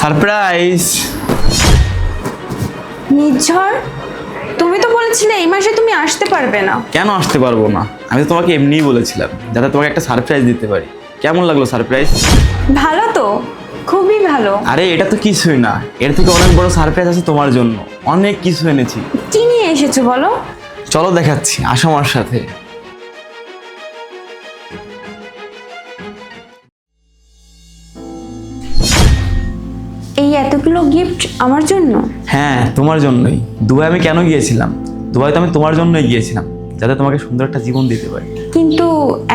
Surprise. নির্ঝর, তুমি তো বলেছিলে এই মাসে তুমি আসতে পারবে না। কেন আসতে পারবো না? আমি তো তোমাকে এমনিই বলেছিলাম যাতে তোমাকে একটা সারপ্রাইজ দিতে পারি। কেমন লাগলো সারপ্রাইজ? ভালো তো, খুবই ভালো। আরে এটা তো কিছুই না, এর থেকে অনেক বড় সারপ্রাইজ আছে তোমার জন্য। অনেক কিছু এনেছি। কি নিয়ে এসেছো বলো? চলো দেখাচ্ছি, আসো আমার সাথে। এই এতগুলো গিফট আমার জন্য? হ্যাঁ তোমার জন্যই। দুবাই আমি কেন গিয়েছিলাম? দুবাই তো আমি তোমার জন্যই গিয়েছিলাম, যাতে তোমাকে সুন্দর একটা জীবন দিতে পারি। কিন্তু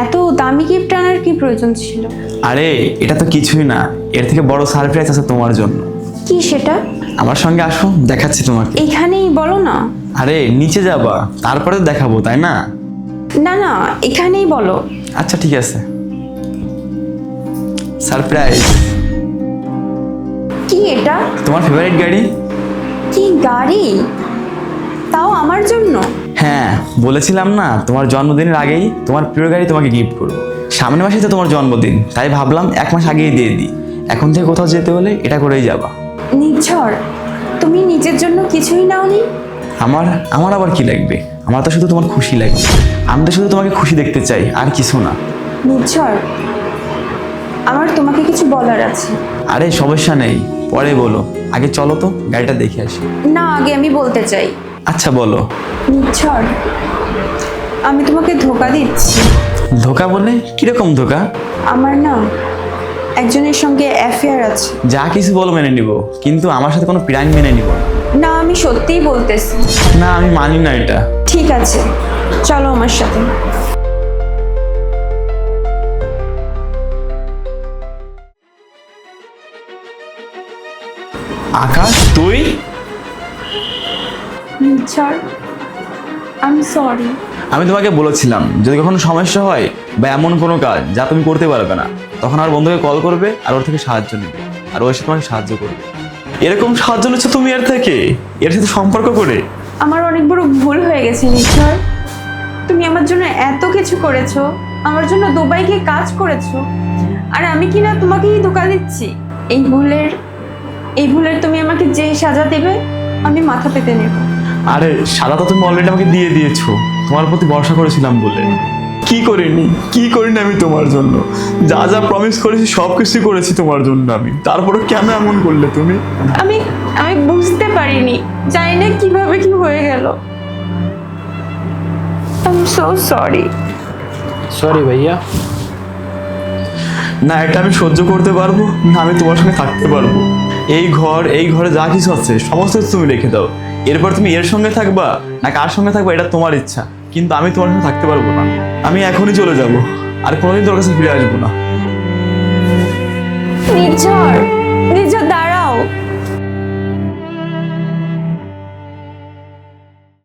এত দামি গিফট আনার কি প্রয়োজন ছিল? আরে এটা তো কিছুই না, এর থেকে বড় সারপ্রাইজ আছে তোমার জন্য। কি সেটা? আমার সঙ্গে আসো, দেখাচ্ছি তোমাকে। এইখানেই বলো না। আরে নিচে যাবা, তারপরে তো দেখাবো, তাই না? না না, এখানেই বলো। আচ্ছা ঠিক আছে। সারপ্রাইজ। কি এটা? তোমার ফেভারিট গাড়ি। কি গাড়ি? তাও আমার জন্য? হ্যাঁ বলেছিলাম না তোমার জন্মদিনের আগেই তোমার প্রিয় গাড়ি তোমাকে গিফট করবো। সামনের মাসে তো তোমার জন্মদিন, তাই ভাবলাম 1 মাস আগেই দিয়ে দিই। এখন থেকে কোথাও যেতে হলে এটা করেই যাবা। নির্ঝর, তুমি নিজের জন্য কিছুই নাওনি? আমার আমার আবার কি লাগবে? আমার তো শুধু তোমার খুশি লাগবে। আমি তো শুধু তোমাকে খুশি দেখতে চাই, আর কিছু না। নির্ঝর, আমার তোমাকে কিছু বলার আছে। আরে সমস্যা নেই, পরে বলো। আগে চলো তো গাড়িটা দেখে আসি। না, আগে আমি বলতে চাই। আচ্ছা বলো। নির্ঝর, আমি তোমাকে ধোকা দিচ্ছি। ধোকা বলে? কিরকম ধোকা? আমার না একজনের সঙ্গে অ্যাফেয়ার আছে। যা কিছু বলো মেনে নিব, কিন্তু আমার সাথে কোনো প্র্যাঙ্ক মেনে নিব না। না, আমি সত্যিই বলতেছি। না আমি মানি না এটা। ঠিক আছে, চলো আমার সাথে। আকাশ তুই? নির্ঝর, আই এম সরি। আমি তোমাকে বলেছিলাম যদি কখনো সমস্যা হয় বা এমন কোনো কাজ যা তুমি করতে পারবে না, তখন আমার বন্ধুকে কল করবে আর ওর থেকে সাহায্য নেবে, আর ও এসে তোমাকে সাহায্য করবে। এরকম সাহায্য নিচ্ছ তুমি এর থেকে, এর সাথে সম্পর্ক করে? আমার অনেক বড় ভুল হয়ে গেছে নির্ঝর। তুমি আমার জন্য এত কিছু করেছো, আমার জন্য দুবাই গিয়ে কাজ করেছো, আর আমি কি না তোমাকেই ধোকা দিচ্ছি? এই ভুলের তুমি আমাকে যে সাজা দেবে আমি মাথা পেতে নেব। আরে সাদা তো তুমি অলরেডি আমাকে দিয়ে দিয়েছো, তোমার প্রতি ভরসা করেছিলাম বলে। কি করিনি আমি তোমার জন্য? যা যা প্রমিস করেছি সব কিছু করেছি তোমার জন্য আমি, তারপরে কেন এমন করলে তুমি? আমি আমি বুঝতে পারিনি, জানি না কিভাবে কি হয়ে গেল। I am so sorry. Sorry ভাইয়া। না এটা আমি সহ্য করতে পারবো না, আমি তোমার সঙ্গে থাকতে পারবো। এই ঘরে যা কিছু আছে সমস্ত কিছু তুমি রেখে দাও। এরপর তুমি এর সঙ্গে থাকবা না কার সঙ্গে থাকবা এটা তোমার ইচ্ছা, কিন্তু আমি তোমার সঙ্গে থাকতে পারবো না। আমি এখনই চলে যাব, আর কোনোদিন তোর কাছে ফিরে আসবো না। নির্ঝর।